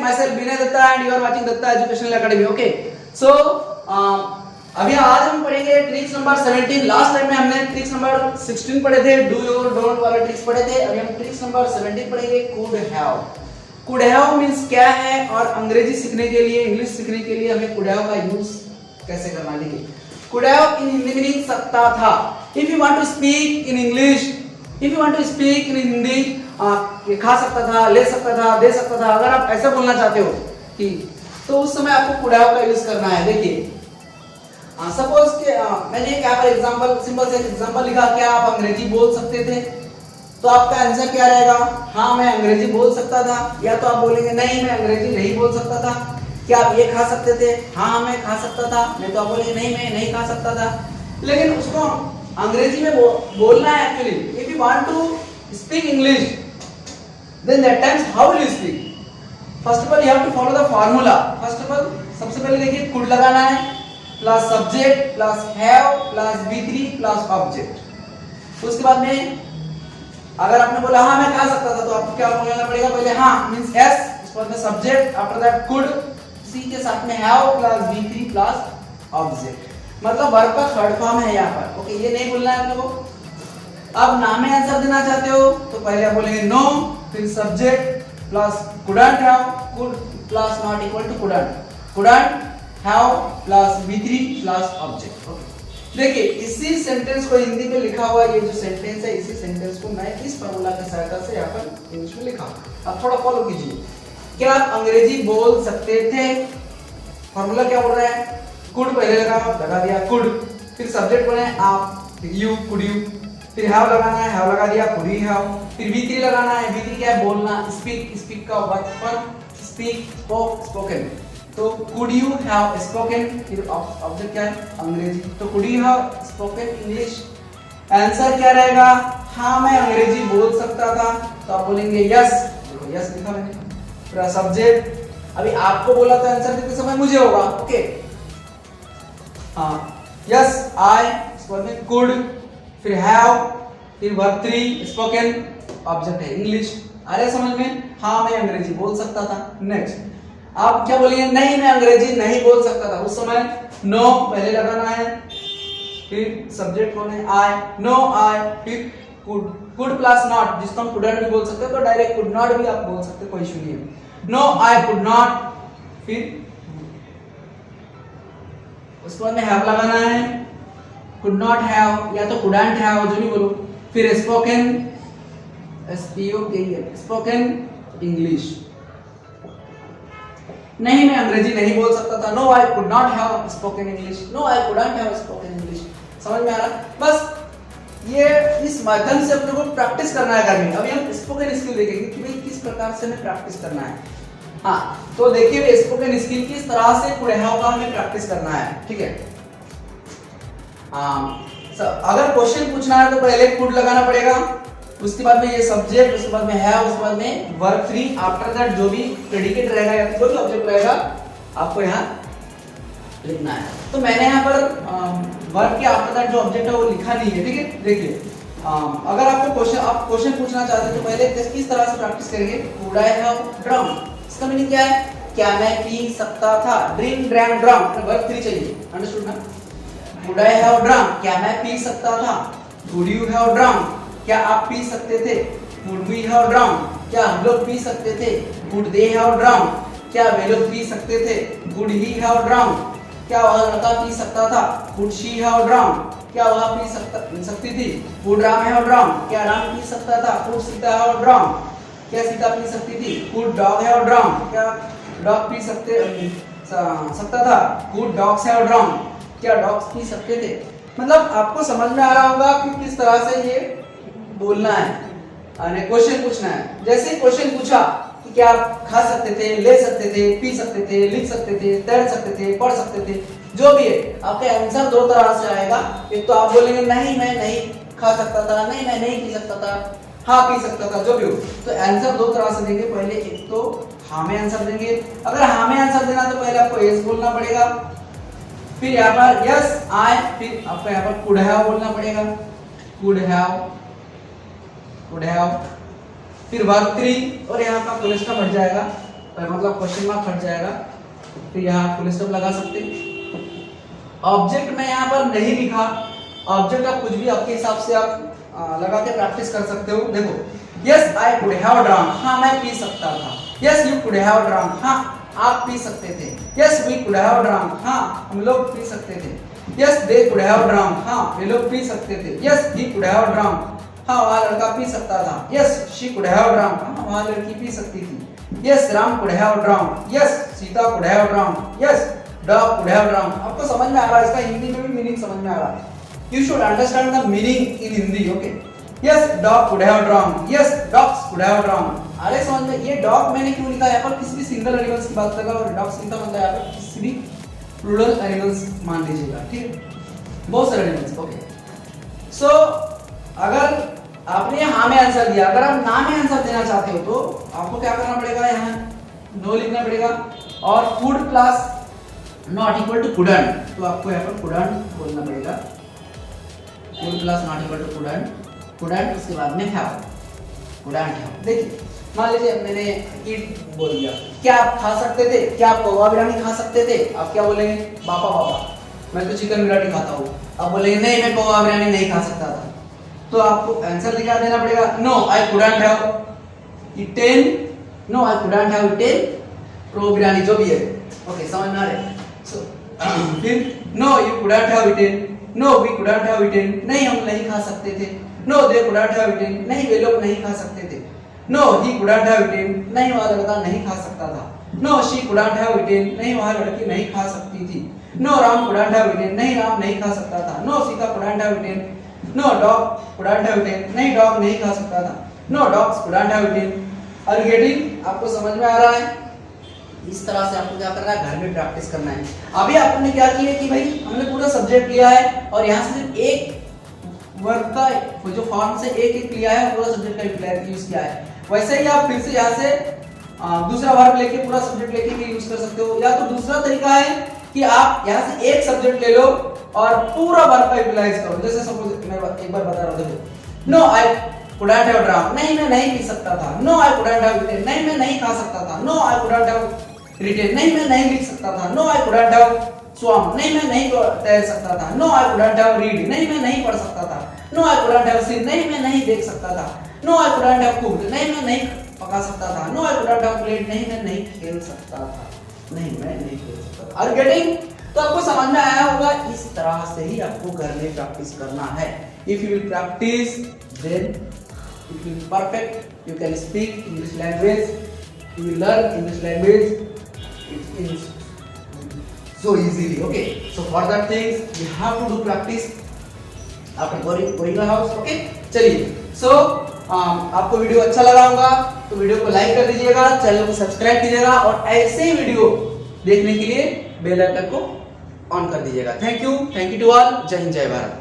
My self Vinay Datta and you are watching Datta educational academy. Okay, so अभी आज हम पढ़ेंगे ट्रिक्स नंबर 17। लास्ट टाइम में हमने ट्रिक्स नंबर 16 पढ़े थे, डू योर डोंट वाला ट्रिक्स पढ़े थे। अभी हम ट्रिक्स नंबर 17 पढ़ेंगे, could have. Could have means क्या है, और अंग्रेजी सीखने के लिए, इंग्लिश सीखने के लिए हमें कुड हैव का यूज कैसे करना है। कुड हैव इन हिंदी मीनिंग सकता था। If you want to speak in English, if you want to speak in Hindi, खा सकता था, ले सकता था, दे सकता था, अगर आप ऐसा बोलना चाहते हो कि, तो उस समय आपको कुड हैव का यूज करना है। देखिए सपोज कि मैंने क्या पर एग्जांपल, सिंपल से एग्जांपल लिखा, क्या आप अंग्रेजी बोल सकते थे, तो आपका आंसर क्या रहेगा, हाँ मैं अंग्रेजी बोल सकता था। या तो आप बोलेंगे नहीं मैं अंग्रेजी नहीं बोल सकता था। क्या आप ये खा सकते थे, हाँ मैं खा सकता था। नहीं तो आप बोलेंगे नहीं मैं नहीं खा सकता था। लेकिन उसको अंग्रेजी में बोलना है actually. If you want to speak English, then that times how will you speak. First of all you have to follow the formula. First of all सबसे पहले देखिए, कुड लगाना है plus subject plus have plus V3 plus object. उसके बाद में अगर आपने बोला हाँ मैं खा सकता था, तो आपको क्या बोलना पड़ेगा, पहले हाँ मींस यस, उसके बाद में सब्जेक्ट, आफ्टर दैट कुड, सी के साथ में have plus V3 plus object. मतलब वर्ब का थर्ड फॉर्म है यहाँ पर। ओके, ये नहीं बोलना है आप लोगों को। अब नाम में आंसर देना चाहते हो तो पहले आप बोलेंगे नो, फिर subject plus couldn't have, could plus not equal to couldn't, couldn't have plus V3 plus object. Okay, देखिए इसी सेंटेंस को हिंदी में लिखा हुआ, ये जो सेंटेंस है इसी सेंटेंस को मैं इस फार्मूला की सहायता से यहाँ पर इंग्लिश में लिखा। अब थोड़ा फॉलो कीजिए। क्या आप अंग्रेजी बोल सकते थे? फार्मूला क्या बोल रहा है, कुड पहले लगा दिया कुड, फिर सब्जेक्ट बोले आप, यू, कुड यू, फिर हैव लगाना है, हैव लगा दिया, कुड यू हैव, फिर V3 लगाना है, V3 क्या है, बोलना, स्पीक, स्पीक का वर्ब स्पीक, स्पोक, स्पोकन। तो कुड यू हैव स्पोकन, फिर ऑब्जेक्ट क्या है, अंग्रेजी, तो could you have spoken English. Answer क्या रहेगा, हाँ मैं अंग्रेजी बोल सकता था, तो आप बोलेंगे यस, देखो यस लिखा मैंने, फिर सब्जेक्ट, अभी आपको बोला तो आंसर देते समय मुझे होगा। ओके, हाँ यस आई, स्पोकन कुड, फिर हैव, फिर वर्ब 3 स्पोकन, ऑब्जेक्ट है इंग्लिश। आ रहा है समझ में, हाँ मैं अंग्रेजी बोल सकता था। नेक्स्ट आप क्या बोलेंगे, नहीं मैं अंग्रेजी नहीं बोल सकता था। उस समय नो पहले लगाना है, फिर सब्जेक्ट कौन है, आई, नो आई, फिर कुड, कुड प्लस नॉट, जिसको हम कुडंट भी बोल सकते हैं, तो डायरेक्ट कुड नॉट भी आप बोल सकते हैं, कोई इशू नहीं है। नो आई कुड नॉट, फिर उसके बाद में हैव लगाना है, कुड नॉट हैव या तो कुडंट हैव, जो भी बोलो, फिर स्पोकन, स्पोकन इंग्लिश। नहीं मैं अंग्रेजी नहीं बोल सकता था, no I could not have spoken English, no I couldn't have spoken English. समझ में आ रहा? बस ये इस माध्यम से अपने को प्रैक्टिस करना है घर में। अभी हम स्पोकन स्किल देखेंगे कि भाई किस प्रकार से हमें प्रैक्टिस करना है। हाँ, तो देखिए स्पोकन स्किल किस तरह से कुड हैव का हमें प्रैक्टिस करना है, ठीक है। अगर क्वेश्चन पूछना है तो पहले कुड लगाना पड़ेगा, उसके बाद में ये सब्जेक्ट, उसके बाद में हैव, उसके बाद में वर्ब 3, आफ्टर दैट जो भी प्रेडिकेट रहेगा या कोई भी ऑब्जेक्ट रहेगा आपको यहाँ लिखना है। तो मैंने यहाँ पर वर्ब के आफ्टर दैट जो ऑब्जेक्ट है वो लिखा नहीं है, ठीक है। देखिए अगर आपको क्वेश्चन पूछना चाहते हैं तो पहले किस तरह से प्रैक्टिस करेंगे, कुड आई हैव ड्रंक, इसका मीनिंग क्या है, क्या मैं पी सकता था, ड्रिंक, ड्रैंक, ड्रंक, वर्ब 3 चाहिए, अंडरस्टूड ना। कुड आई हैव ड्रंक, क्या मैं पी सकता था, कुड यू हैव ड्रंक, क्या आप पी सकते थे, कुड वी हैव ड्रंक, क्या हम लोग पी सकते थे, कुड दे हैव ड्रंक, क्या वे लोग पी सकते थे, कुड ही हैव ड्रंक, क्या वह लड़का पी सकता था, कुड शी हैव ड्रंक, क्या वह पी सकती थी, कुड राम हैव ड्रंक, क्या राम पी सकता था, कुड सीता हैव ड्रंक, क्या सीता पी सकती थी, कुड डॉग हैव ड्रंक, क्या डॉग पी सकता था, कुड डॉग्स हैव ड्रंक, क्या डॉग्स पी सकते थे। मतलब आपको समझ में आ रहा होगा कि किस तरह से ये बोलना है, क्वेश्चन पूछना है। जैसे क्वेश्चन पूछा कि क्या आप खा सकते थे, ले सकते थे, पी सकते थे, लिख सकते थे, तैर सकते थे, पढ़ सकते थे, जो भी है, आपका आंसर दो तरह से आएगा। एक तो आप बोलेंगे नहीं मैं नहीं खा सकता था, नहीं मैं नहीं पी सकता था, हाँ पी सकता था, जो भी हो। तो आंसर दो तरह से देंगे, पहले एक तो हाँ में आंसर देंगे। अगर हाँ में आंसर देना तो पहले आपको यस बोलना पड़ेगा, फिर यहाँ पर यस आई, फिर आपको यहाँ पर कुड हैव बोलना पड़ेगा, कुड हैव, कुड हैव, फिर वर्ब 3 और यहाँ का फुल स्टॉप हट जाएगा, मतलब क्वेश्चन मार्क हट जाएगा, फिर यहाँ फुल स्टॉप लगा सकते। ऑब्जेक्ट मैं यहाँ पर नहीं लिखा, ऑब्जेक्ट आप कुछ भी आपके हिसाब से आप लगा के प्रैक्टिस कर सकते हो। देखो, yes I could have drunk, हाँ मैं पी सकता था। Yes you could have drunk, हाँ आप पी सकते थे। Yes we could have drunk, हाँ हम लोग पी सकते थे। Yes they could have drunk, हाँ वे लोग पी सकते थे। Yes he could have drunk, हाँ वह लड़का पी सकता था। Yes she could have drunk, हाँ वह लड़की पी सकती थी। Yes Ram could have drunk, yes Sita could have drunk, yes dog could have drunk. आपको समझ में आ रहा है, इसका हिंदी में भी मीनिंग समझ में आ रहा है। You should understand the meaning in Hindi, okay. Yes dog could have drunk, yes dogs could have drunk. अरे समझ में, ये डॉग मैंने क्यों लिखा है यहाँ पर, किसी भी सिंगल एनिमल्स की बात कर रहा हूं, और डॉग्स लिखा मतलब यहाँ पर किसी भी प्लूरल एनिमल्स मान लीजिएगा, ठीक है, बहुत सारे एनिमल्स, ओके। सो अगर आपने हाँ में आंसर दिया, अगर आप ना में आंसर देना चाहते हो तो आपको क्या करना पड़ेगा, यहाँ नो लिखना पड़ेगा, और food plus not equal to couldn't, तो आपको यहाँ पर कुडंट बोलना पड़ेगा। Food plus not equal to couldn't, उसके बाद में हैव, कुडंट हैव। देखिए मान लीजिए मैंने ईट बोल दिया, क्या आप खा सकते थे, क्या आप कौवा बिरयानी खा सकते थे? आप क्या बोलेंगे, पापा मैं तो चिकन बिरयानी खाता हूँ। आप बोलेंगे नहीं मैं कौवा बिरयानी नहीं खा सकता था, तो आपको आंसर क्या देना पड़ेगा, no I couldn't have eaten, no I couldn't have eaten pro biryani, जो भी है, ओके समझ में आ रहा है। सो फिर no you couldn't have eaten, no we couldn't have eaten, नहीं हम नहीं खा सकते थे। No they couldn't have eaten, नहीं वे लोग नहीं खा सकते थे। No he couldn't have eaten, नहीं वह लड़का नहीं खा सकता था। No she couldn't have eaten, नहीं वह लड़की नहीं खा सकती थी। No Ram couldn't have eaten, नहीं राम नहीं खा सकता था। No Sita couldn't have eaten, no dog couldn't have eaten, नहीं डॉग नहीं खा सकता था। No dogs couldn't have eaten. Are you getting? आपको समझ में आ रहा है? इस तरह से आपको क्या करना है, घर में प्रैक्टिस करना है। अभी आपने क्या किया कि भाई हमने पूरा सब्जेक्ट लिया है और यहाँ से सिर्फ एक वर्ब का जो फॉर्म से एक लिया है, पूरा सब्जेक्ट का यूज किया है। वैसे ही आप फिर से यहाँ से दूसरा वर्ब लेके पूरा सब्जेक्ट लेके भी यूज कर सकते हो, या तो दूसरा तरीका है कि आप यहाँ से एक सब्जेक्ट ले लो और पूरा वर्ब का यूटिलाइज करो। जैसे सपोज मैं एक बार बता रहा हूँ, देखो no I couldn't have drunk, नहीं मैं नहीं पी सकता था। No I couldn't have eaten, नहीं मैं नहीं खा सकता था। No I couldn't have written, नहीं मैं नहीं लिख सकता था। No I couldn't have swum, नहीं मैं नहीं तैर सकता था। No I couldn't have read, नहीं मैं नहीं पढ़ सकता था। No I couldn't have seen, नहीं मैं नहीं देख सकता था। No I couldn't have cooked, नहीं मैं नहीं पका सकता था। No I couldn't have played, नहीं मैं नहीं खेल सकता था। नहीं मैं नहीं खेल सकता था। Are getting? तो आपको समझ में आया होगा, इस तरह से ही आपको घर में प्रैक्टिस करना है। If you will practice then it will be perfect, you can speak English language, you will learn English language it so easily, okay? So for that things you have to do practice after going the house, okay? चलिए, so आपको video अच्छा लगा होगा तो video को like कर दीजिएगा, channel को सब्सक्राइब कीजिएगा और ऐसे ही वीडियो देखने के लिए बेल आइकन को ऑन कर दीजिएगा। Thank you to all. जय हिंद, जय भारत।